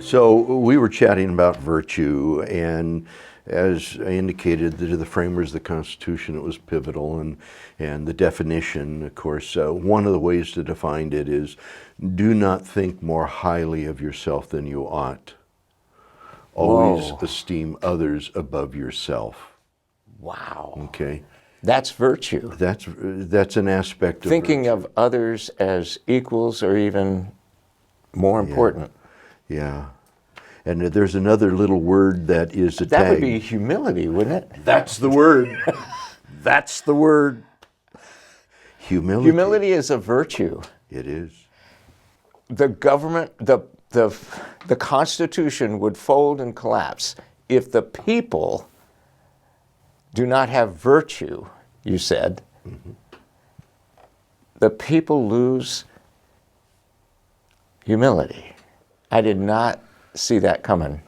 So we were chatting about virtue, and as I indicated, to the framers of the Constitution, it was pivotal, and the definition, of course, one of the ways to define it is, do not think more highly of yourself than you ought. Always Whoa. esteem others above yourself. Wow. Okay? That's virtue. That's an aspect of Thinking virtue. of others as equals or even more important. Yeah. And there's another little word that is a That tag. would be humility, wouldn't it? That's the word. That's the word. Humility. Humility is a virtue. It is. The government, the Constitution would fold and collapse if the people do not have virtue, you said. Mm-hmm. The people lose humility. I did not see that coming.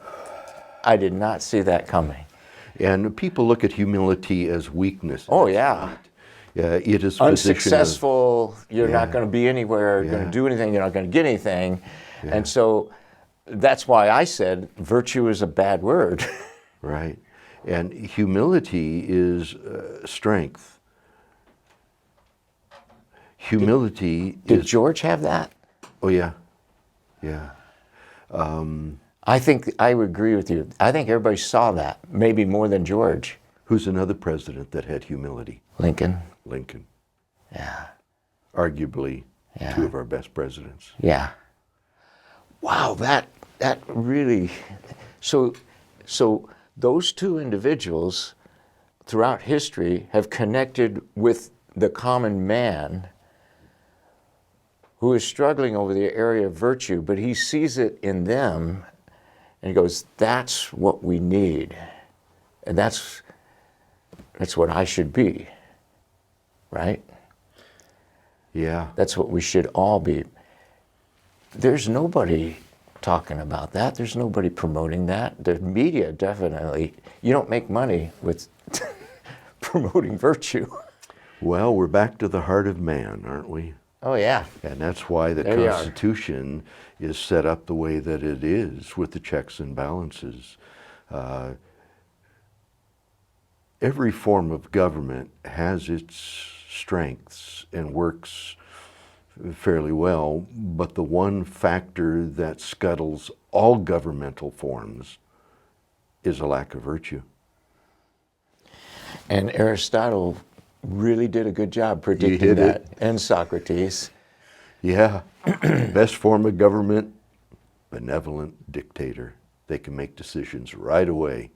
I did not see that coming. And people look at humility as weakness. Oh, yeah. It is Unsuccessful, you're Yeah. not going to be anywhere, you're going Yeah. to do anything, you're not going to get anything. And so that's why I said virtue is a bad word. Right. And humility is strength. Humility Did is... George have that? Oh, yeah. Yeah. I think I would agree with you. I think everybody saw that, maybe more than George. Who's another president that had humility? Lincoln. Lincoln. Yeah. Arguably Yeah. two of our best presidents. Yeah. Wow, that really, so those two individuals throughout history have connected with the common man who is struggling over the area of virtue, but he sees it in them and he goes, that's what we need. And that's what I should be, right? Yeah. That's what we should all be. There's nobody talking about that. There's nobody promoting that. The media definitely, you don't make money with promoting virtue. Well, we're back to the heart of man, aren't we? Oh, yeah. And that's why the There you are. Constitution is set up the way that it is, with the checks and balances. Every form of government has its strengths and works fairly well, but the one factor that scuttles all governmental forms is a lack of virtue. And Aristotle really did a good job He predicting hit that. it. And Socrates. Yeah, best form of government, benevolent dictator. They can make decisions right away,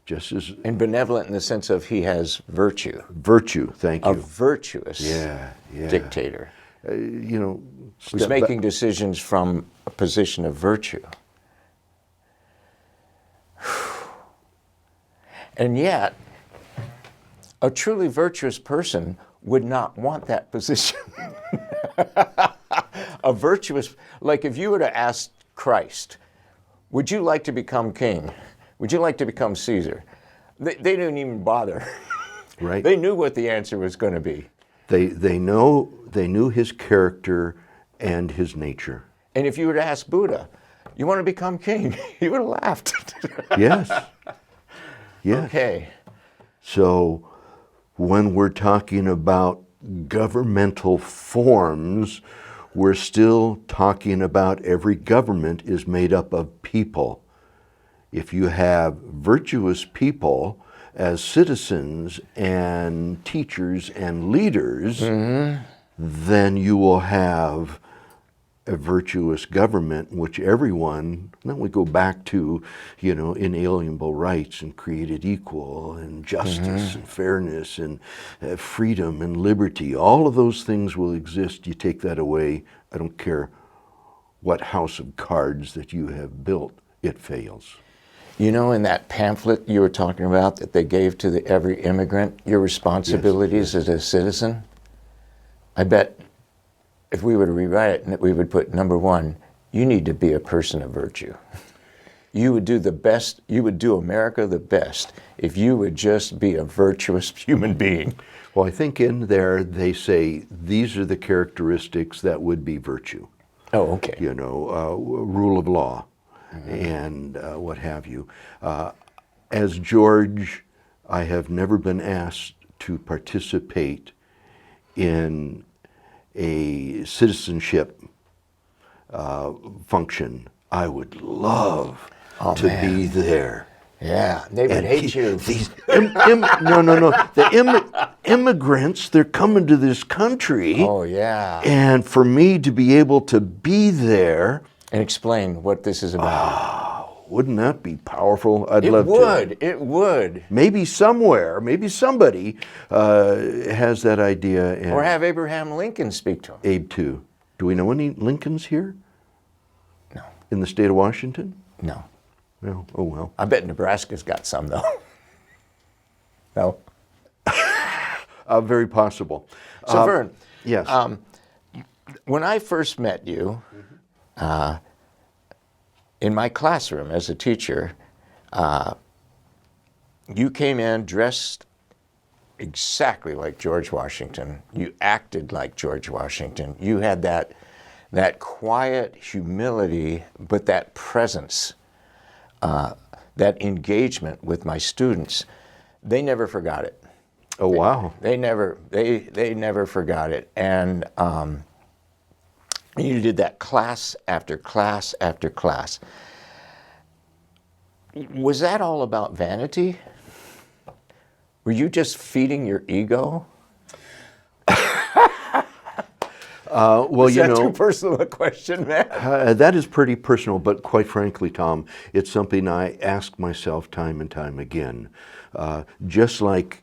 just as And benevolent in the sense of he has virtue. virtue. Thank A you. virtuous Yeah. dictator. You know, Who's making decisions from a position of virtue. And yet, a truly virtuous person would not want that position. A virtuous, like if you were to ask Christ, would you like to become king? Would you like to become Caesar? They didn't even bother. right? They knew what the answer was going to be. They knew his character and his nature. And if you were to ask Buddha, you want to become king? He would have laughed. Yes. Yes. Okay. So when we're talking about governmental forms, we're still talking about every government is made up of people. If you have virtuous people as citizens and teachers and leaders, then you will have a virtuous government in which everyone, then we go back to, inalienable rights and created equal and justice and fairness and freedom and liberty. All of those things will exist. You take that away, I don't care what house of cards that you have built, it fails. You know, in that pamphlet you were talking about that they gave to every immigrant, your responsibilities as a citizen, I bet if we were to rewrite it, we would put, number one, you need to be a person of virtue. You would do the best, you would do America the best if you would just be a virtuous human being. Well, I think in there they say these are the characteristics that would be virtue. Oh, okay. Rule of law, and what have you. As George, I have never been asked to participate in a citizenship function. I would love to be there. Yeah, they would hate you. These the immigrants, they're coming to this country. Oh, yeah. And for me to be able to be there. And explain what this is about. Wouldn't that be powerful? I'd love to. It would. Maybe somewhere, maybe somebody has that idea. And Or have Abraham Lincoln speak to him. Abe too. Do we know any Lincolns here? No. In the state of Washington? No. No. Oh, well. I bet Nebraska's got some, though. No? Very possible. So, Vern. Yes. When I first met you, in my classroom as a teacher, you came in dressed exactly like George Washington. You acted like George Washington. You had that quiet humility, but that presence, that engagement with my students. They never forgot it. Oh, wow. They never forgot it. And you did that class after class after class. Was that all about vanity? Were you just feeding your ego? Well, Is you that know, too personal a question, man? that is pretty personal, but quite frankly, Tom, it's something I ask myself time and time again. Just like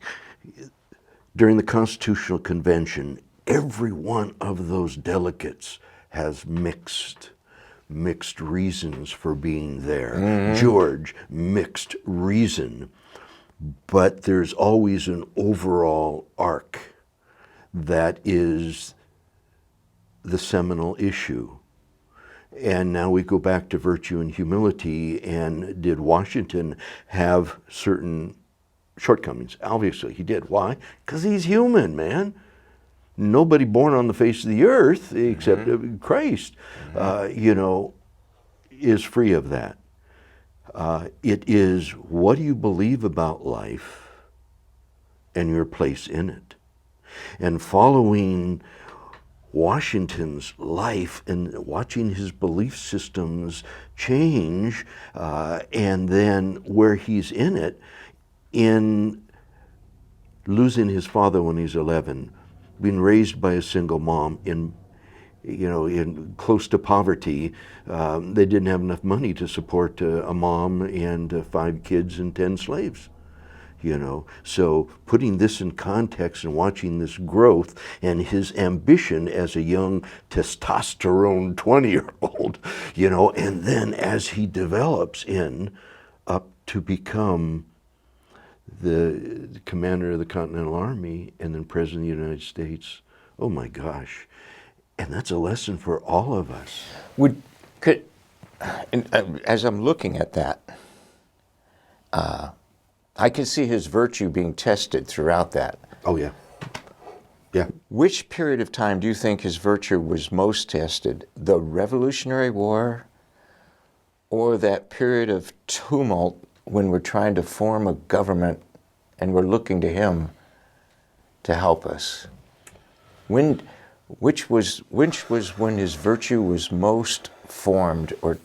during the Constitutional Convention, every one of those delegates has mixed reasons for being there. George, mixed reason. But there's always an overall arc that is the seminal issue. And now we go back to virtue and humility. And did Washington have certain shortcomings? Obviously he did. Why? Because he's human, man. Nobody born on the face of the earth except Christ, is free of that. It is, what do you believe about life and your place in it? And following Washington's life and watching his belief systems change, and then where he's in it, in losing his father when he's 11, being raised by a single mom in close to poverty. They didn't have enough money to support a mom and 5 kids and 10 slaves. So putting this in context and watching this growth and his ambition as a young testosterone 20-year-old, and then as he develops up to become the commander of the Continental Army and then President of the United States. Oh my gosh. And that's a lesson for all of us. As I'm looking at that, I can see his virtue being tested throughout that. Oh, yeah. Yeah. Which period of time do you think his virtue was most tested? The Revolutionary War or that period of tumult when we're trying to form a government and we're looking to him to help us? Which was when his virtue was most formed? Or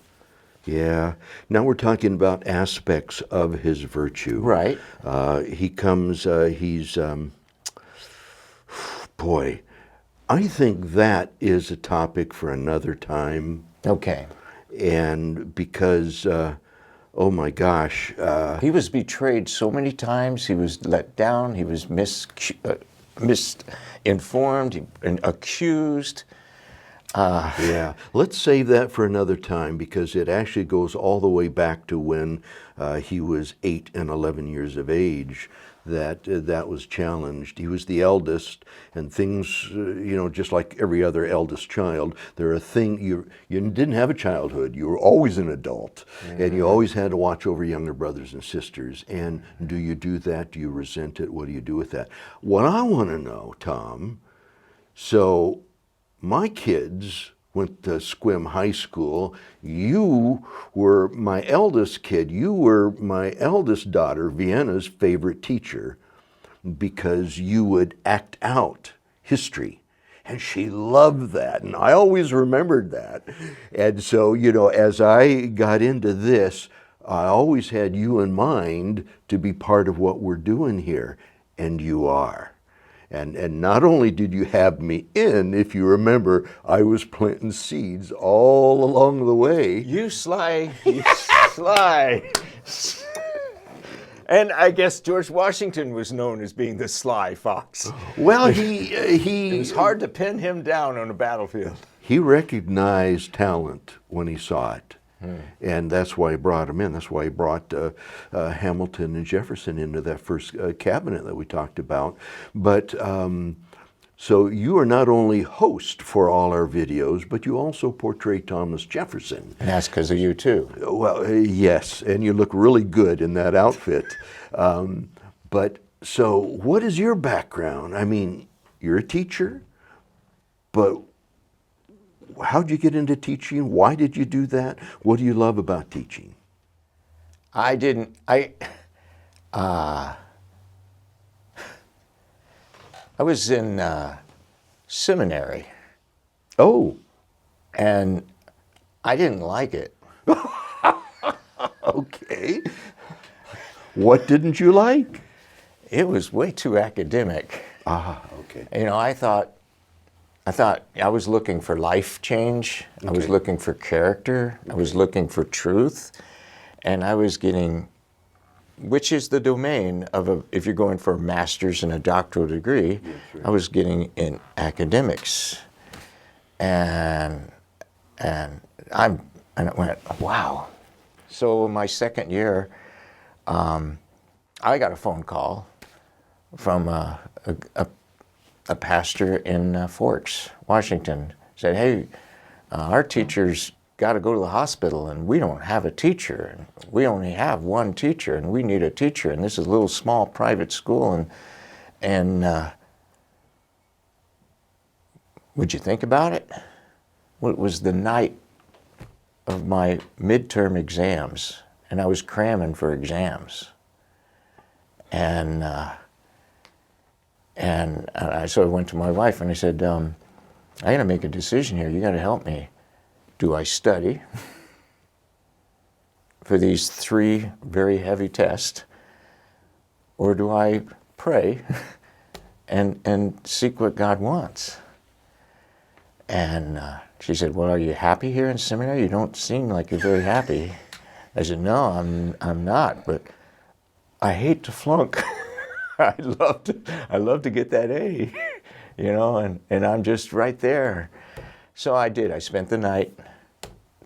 yeah. Now we're talking about aspects of his virtue. Right. He comes, boy, I think that is a topic for another time. Okay. And because, oh my gosh. He was betrayed so many times. He was let down. He was misinformed and accused. Yeah, let's save that for another time because it actually goes all the way back to when he was 8 and 11 years of age that was challenged. He was the eldest, and things, just like every other eldest child, you didn't have a childhood. You were always an adult, and you always had to watch over younger brothers and sisters. And do you do that? Do you resent it? What do you do with that? What I want to know, Tom, so my kids went to Squim High School. You were my eldest kid. You were my eldest daughter, Vienna's favorite teacher, because you would act out history. And she loved that. And I always remembered that. And so, you know, as I got into this, I always had you in mind to be part of what we're doing here. And you are. And not only did you have me in, if you remember, I was planting seeds all along the way. You sly, you sly. And I guess George Washington was known as being the sly fox. Well, It was hard to pin him down on a battlefield. he recognized talent when he saw it. And that's why he brought him in. That's why he brought Hamilton and Jefferson into that first cabinet that we talked about. But so you are not only host for all our videos, but you also portray Thomas Jefferson. And that's because of you too. Well, yes, and you look really good in that outfit. But so what is your background? I mean, you're a teacher, but how'd you get into teaching? Why did you do that? What do you love about teaching? I was in seminary, Oh, and I didn't like it. okay. What didn't you like? It was way too academic. Ah, okay. You know, I thought I was looking for life change. I was Okay. looking for character. I was looking for truth. And I was getting, which is the domain of if you're going for a master's and a doctoral degree, right. I was getting in academics. And I went, wow. So my second year, I got a phone call from a pastor in Forks, Washington. Said, hey, our teacher's got to go to the hospital and we don't have a teacher. And we only have one teacher and we need a teacher. And this is a little small private school. And would you think about it? Well, it was the night of my midterm exams and I was cramming for exams. And so I went to my wife and I said, I got to make a decision here. You got to help me. Do I study for these 3 very heavy tests, or do I pray and seek what God wants? And she said, well, are you happy here in seminary? You don't seem like you're very happy. I said, no, I'm not, but I hate to flunk. I love to get that A, you know, and I'm just right there. So I did. I spent the night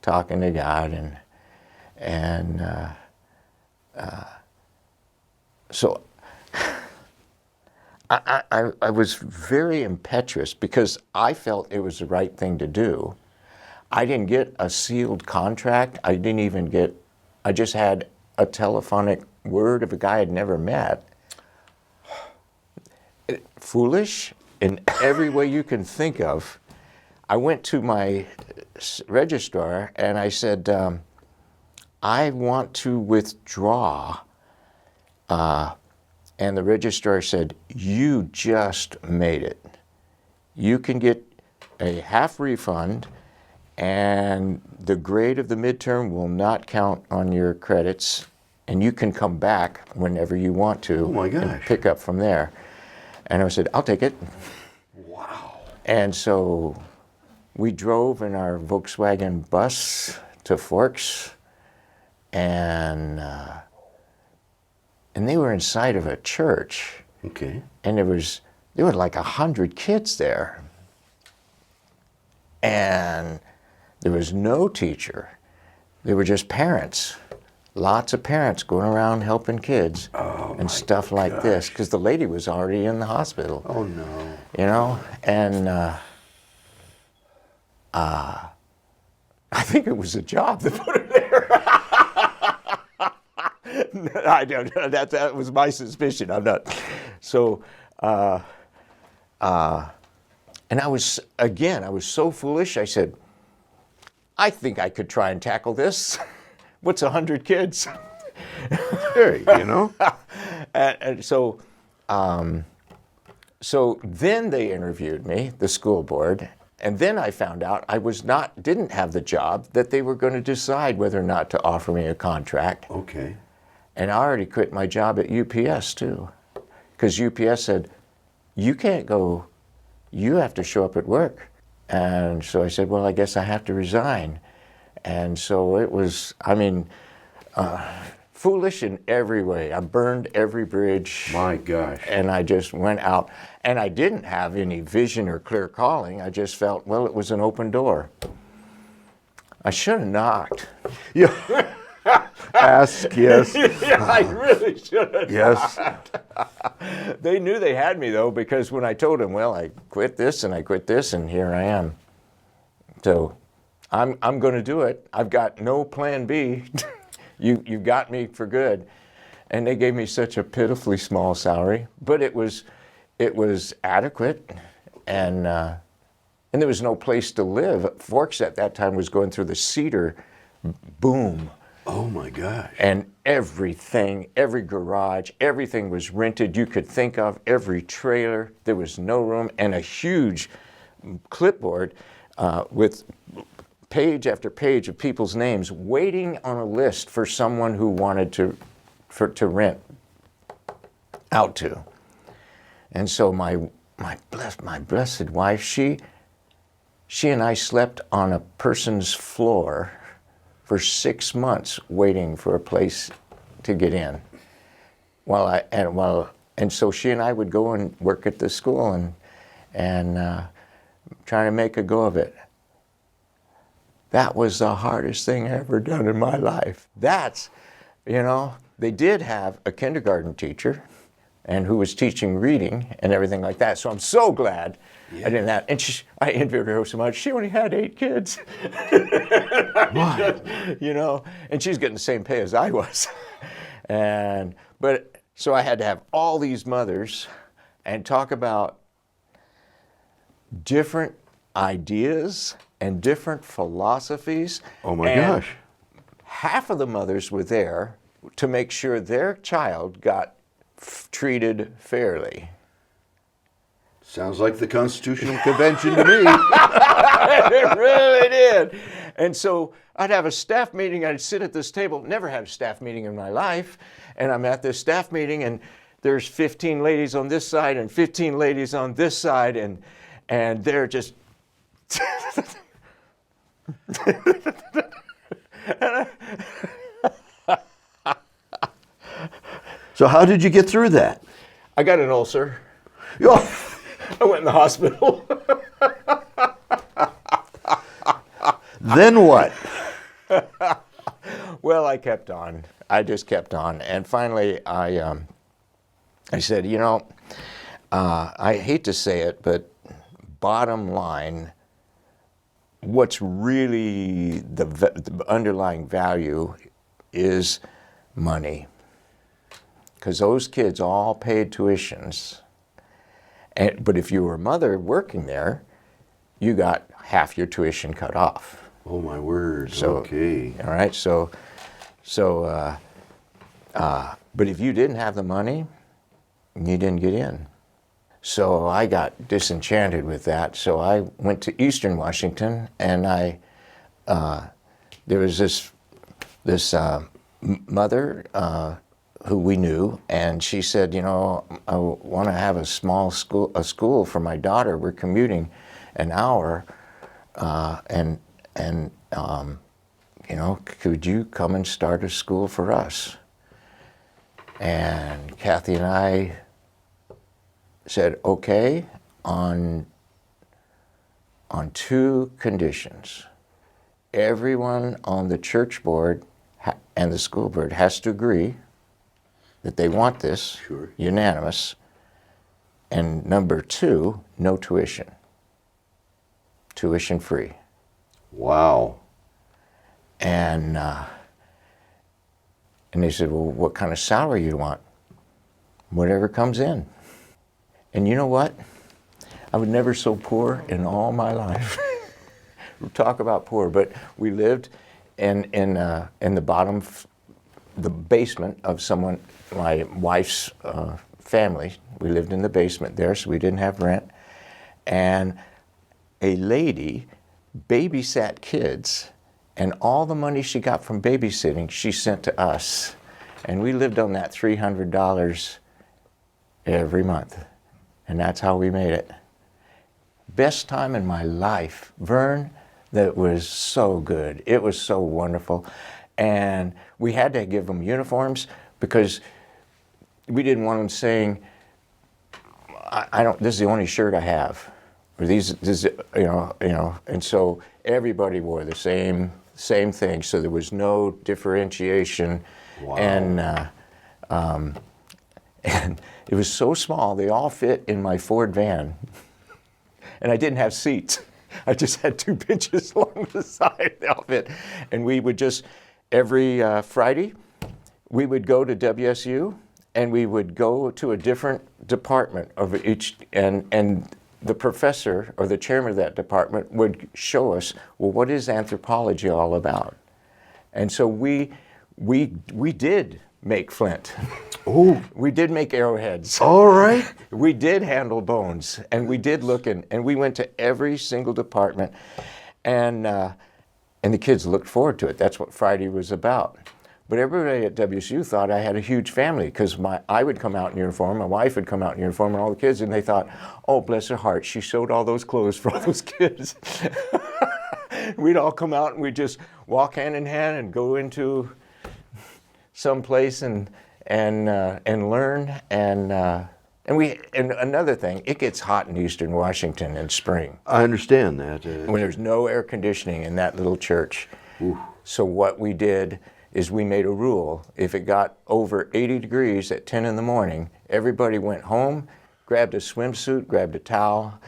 talking to God, so I was very impetuous because I felt it was the right thing to do. I didn't get a sealed contract. I just had a telephonic word of a guy I'd never met. Foolish in every way you can think of. I went to my registrar and I said, I want to withdraw. And the registrar said, you just made it. You can get a half refund and the grade of the midterm will not count on your credits and you can come back whenever you want to. Oh my gosh. And pick up from there. And I said, I'll take it. Wow. And so we drove in our Volkswagen bus to Forks, and they were inside of a church, Okay. and there were like 100 kids there, and there was no teacher. They were just parents, lots of parents going around helping kids and stuff like this, because the lady was already in the hospital. Oh no. You know, and I think it was a job that put her there. I don't know. That was my suspicion. I'm not. So, and I was so foolish. I said, I think I could try and tackle this. What's 100 kids? Hey, you know? And so, so then they interviewed me, the school board, and then I found out I didn't have the job, that they were going to decide whether or not to offer me a contract. Okay. And I already quit my job at UPS too, because UPS said, you can't go, you have to show up at work. And so I said, well, I guess I have to resign. And so it was, I mean, foolish in every way. I burned every bridge. My gosh. And I just went out. And I didn't have any vision or clear calling. I just felt, well, it was an open door. I should have knocked. Yeah. Ask, yes. Yeah, I really should have. Yes. They knew they had me, though, because when I told them, well, I quit this and I quit this, and here I am. So I'm going to do it. I've got no plan B. You got me for good. And they gave me such a pitifully small salary, but it was adequate, and there was no place to live. Forks at that time was going through the cedar boom. Oh my gosh. And everything, every garage, everything was rented you could think of, every trailer. There was no room, and a huge clipboard with page after page of people's names waiting on a list for someone who wanted to rent out to. And so my blessed wife, she and I slept on a person's floor for 6 months waiting for a place to get in. And so she and I would go and work at the school and trying to make a go of it. That was the hardest thing I ever done in my life. They did have a kindergarten teacher and who was teaching reading and everything like that. So I'm so glad I didn't have, and I envied her so much. She only had 8 kids. What? And she's getting the same pay as I was. So I had to have all these mothers and talk about different ideas and different philosophies. Oh my gosh. Half of the mothers were there to make sure their child got treated fairly. Sounds like the Constitutional Convention to me. It really did. And so I'd have a staff meeting, I'd sit at this table, never had a staff meeting in my life, and I'm at this staff meeting and there's 15 ladies on this side and 15 ladies on this side, and they're just So how did you get through that? I got an ulcer. Oh, I went in the hospital. then what? Well, I kept on. I just kept on. And finally, I said, I hate to say it, but bottom line, what's really the underlying value is money. Because those kids all paid tuitions. But if you were a mother working there, you got half your tuition cut off. Oh my word. So, okay. All right. But if you didn't have the money, you didn't get in. So I got disenchanted with that. So I went to Eastern Washington, and there was this mother who we knew, and she said, I want to have a school for my daughter. We're commuting an hour, could you come and start a school for us? And Kathy and I said, okay, on 2 conditions. Everyone on the church board and the school board has to agree that they want this, Sure. Unanimous. And number 2, no tuition. Tuition free. Wow. And they said, well, what kind of salary you want? Whatever comes in. And you know what? I was never so poor in all my life. Talk about poor. But we lived in the bottom, the basement of my wife's family. We lived in the basement there, so we didn't have rent. And a lady babysat kids, and all the money she got from babysitting, she sent to us. And we lived on that $300 every month. And that's how we made it. Best time in my life, Vern. That was so good. It was so wonderful. And we had to give them uniforms because we didn't want them saying, I don't, this is the only shirt I have. Or this, you know, and so everybody wore the same thing. So there was no differentiation. Wow. And it was so small, they all fit in my Ford van. And I didn't have seats. I just had 2 benches along the side, they all fit. And we would just, every Friday, we would go to WSU and we would go to a different department of each, and the professor or the chairman of that department would show us, well, what is anthropology all about? And so we did make flint. Oh. We did make arrowheads. All right. We did handle bones, and we did look in, and we went to every single department, and the kids looked forward to it. That's what Friday was about. But everybody at WSU thought I had a huge family because I would come out in uniform, my wife would come out in uniform, and all the kids, and they thought, oh, bless her heart, she sewed all those clothes for all those kids. We'd all come out and we'd just walk hand in hand and go into some place and learn, and another thing, it gets hot in Eastern Washington in spring. I understand that. When there's no air conditioning in that little church. Ooh. So what we did is we made a rule. If it got over 80 degrees at 10 in the morning, everybody went home, grabbed a swimsuit, grabbed a towel,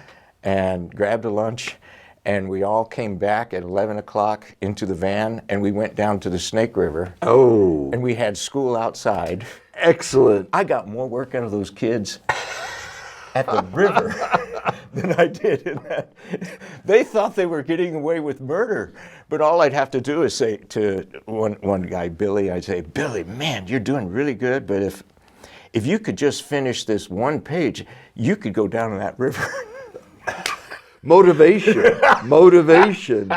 and grabbed a lunch, and we all came back at 11 o'clock into the van, and we went down to the Snake River. Oh. And we had school outside. Excellent. I got more work out of those kids at the river than I did in that. They thought they were getting away with murder, but all I'd have to do is say to one guy, Billy, I'd say, Billy, man, you're doing really good, but if you could just finish this one page, you could go down in that river. Motivation. Motivation.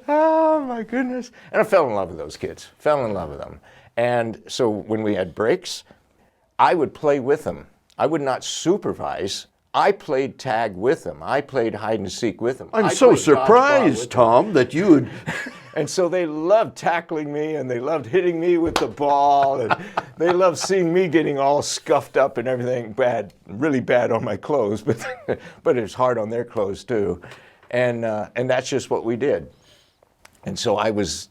Oh my goodness. And I fell in love with those kids, fell in love with them. And so when we had breaks, I would play with them. I would not supervise. I played tag with them. I played hide and seek with them. I'm so surprised, Tom, that you would... And so they loved tackling me, and they loved hitting me with the ball, and they loved seeing me getting all scuffed up and everything bad, really bad on my clothes, but it was hard on their clothes too. And that's just what we did. And so I was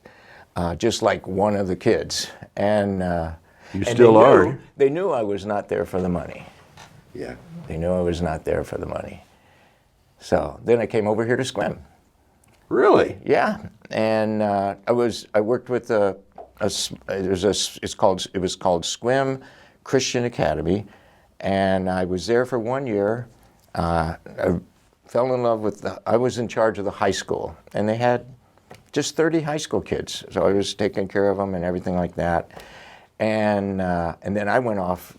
just like one of the kids. And you still are. They knew I was not there for the money. Yeah. They knew I was not there for the money. So then I came over here to swim. Really? Yeah, and I worked with it was called Swim Christian Academy, and I was there for 1 year. I fell in love with I was in charge of the high school, and they had just 30 high school kids, so I was taking care of them and everything like that. And then I went off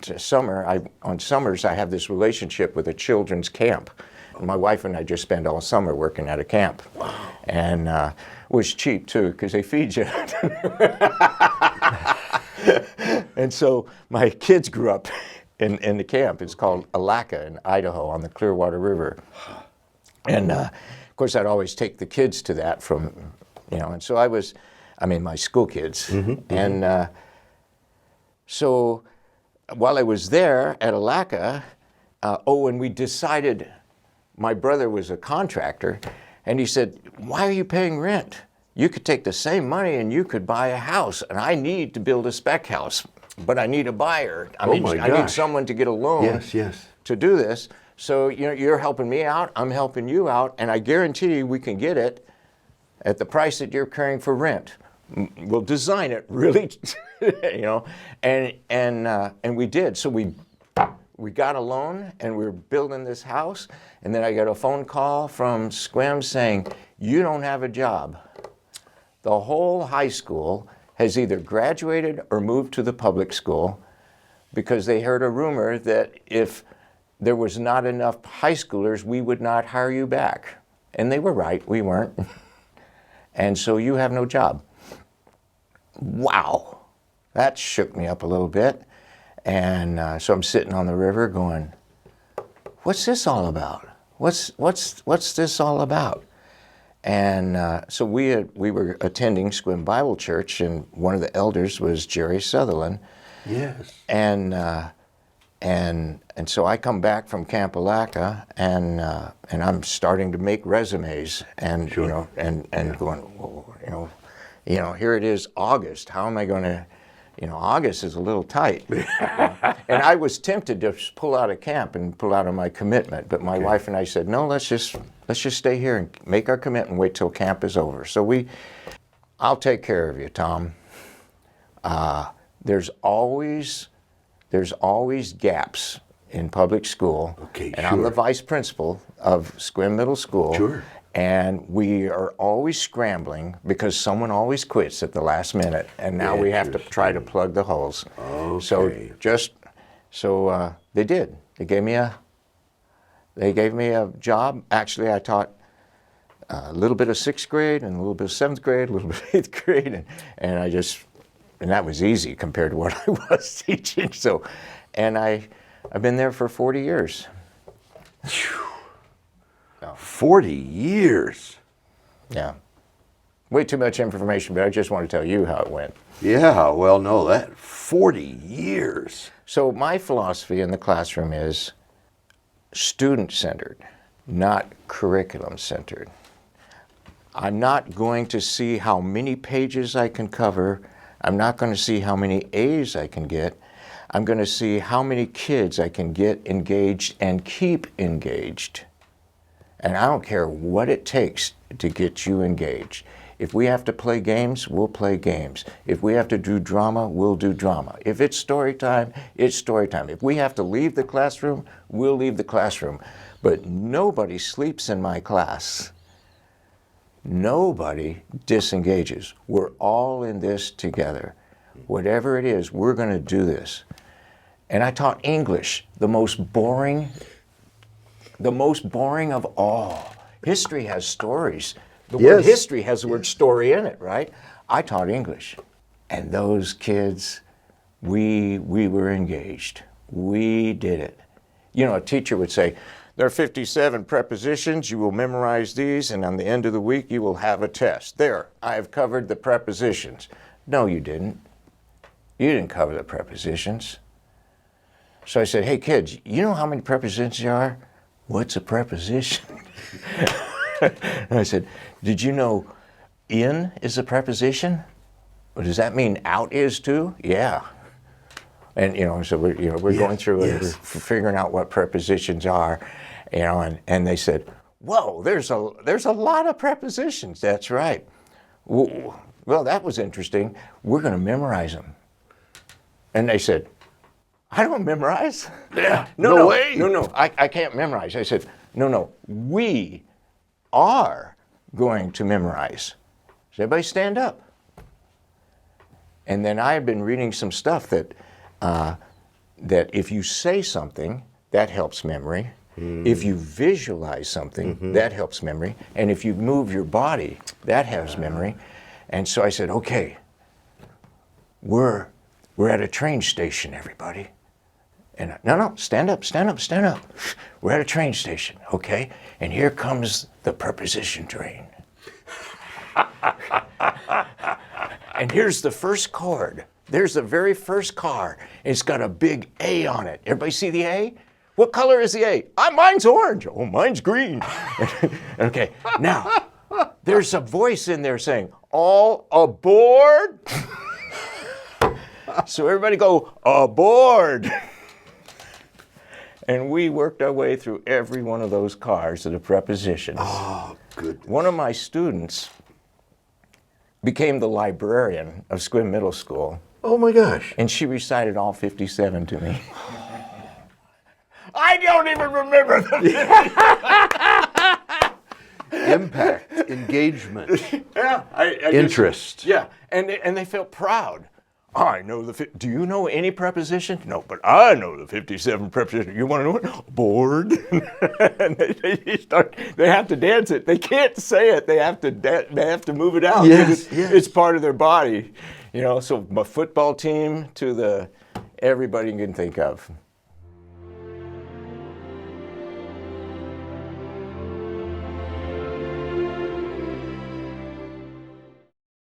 to summer. On summers, I have this relationship with a children's camp. My wife and I just spend all summer working at a camp. Wow. And it was cheap too, because they feed you. And so my kids grew up in the camp. It's called Alaka in Idaho on the Clearwater River. And of course, I'd always take the kids to that from, and so my school kids. Mm-hmm, and so while I was there at Alaka, and we decided, my brother was a contractor, and he said, why are you paying rent? You could take the same money and you could buy a house, and I need to build a spec house, but I need a buyer. I need someone to get a loan to do this. So you're helping me out, I'm helping you out, and I guarantee you we can get it at the price that you're carrying for rent. We'll design it really, and we did. So we we got a loan and we were building this house, and then I got a phone call from Squim saying, you don't have a job. The whole high school has either graduated or moved to the public school because they heard a rumor that if there was not enough high schoolers, we would not hire you back. And they were right, we weren't. And so you have no job. Wow, that shook me up a little bit. And so I'm sitting on the river going, what's this all about? What's this all about? And so we were attending Squim Bible Church, and one of the elders was Jerry Sutherland. Yes. And so I come back from Camp Alaka, and I'm starting to make resumes, and Sure. you know, and going, well, here it is, August. How am I going to? August is a little tight. And I was tempted to just pull out of camp and pull out of my commitment, but my wife and I said, no, let's just stay here and make our commitment and wait till camp is over. So I'll take care of you, Tom. There's always gaps in public school. Okay, and I'm the sure. vice principal of Squim Middle School. Sure. And we are always scrambling because someone always quits at the last minute, and now we have to try to plug the holes. Okay. So they did. They gave me a job. Actually, I taught a little bit of 6th grade and a little bit of 7th grade, a little bit of 8th grade, and that was easy compared to what I was teaching. So, and I've been there for 40 years. 40 years. Yeah. Way too much information, but I just want to tell you how it went. Yeah, well, no, that 40 years. So my philosophy in the classroom is student-centered, not curriculum-centered. I'm not going to see how many pages I can cover. I'm not going to see how many A's I can get. I'm going to see how many kids I can get engaged and keep engaged. And I don't care what it takes to get you engaged. If we have to play games, we'll play games. If we have to do drama, we'll do drama. If it's story time, it's story time. If we have to leave the classroom, we'll leave the classroom. But nobody sleeps in my class. Nobody disengages. We're all in this together. Whatever it is, we're going to do this. And I taught English, the most boring of all. History has stories. The word history has the word story in it, right? I taught English. And those kids, we were engaged. We did it. A teacher would say, there are 57 prepositions. You will memorize these, and on the end of the week, you will have a test. There, I have covered the prepositions. No, you didn't. You didn't cover the prepositions. So I said, hey, kids, you know how many prepositions there are? What's a preposition? And I said, did you know in is a preposition? Well, does that mean out is too? Yeah. And so we're going through it, we're figuring out what prepositions are, and they said, whoa, there's a lot of prepositions. That's right. Well, that was interesting. We're going to memorize them. And they said, I don't memorize. Yeah, No way. No, I can't memorize. I said, no, we are going to memorize. So everybody stand up. And then I have been reading some stuff that if you say something, that helps memory. If you visualize something, that helps memory. And if you move your body, that helps memory. And so I said, okay, we're at a train station, everybody. And no, stand up. We're at a train station, okay? And here comes the preposition train. And here's the first chord. There's the very first car. It's got a big A on it. Everybody see the A? What color is the A? Mine's orange. Oh, mine's green. Okay, now, there's a voice in there saying, all aboard? So everybody go, aboard. And we worked our way through every one of those cars to the prepositions. Oh, good. One of my students became the librarian of Squim Middle School. Oh my gosh. And she recited all 57 to me. I don't even remember the Impact, engagement, interest. and they felt proud. I know do you know any preposition? No, but I know the 57 preposition. You want to know it? Bored. And they have to dance it. They can't say it. They have to move it out. Yes, It's part of their body. So my football team to everybody you can think of.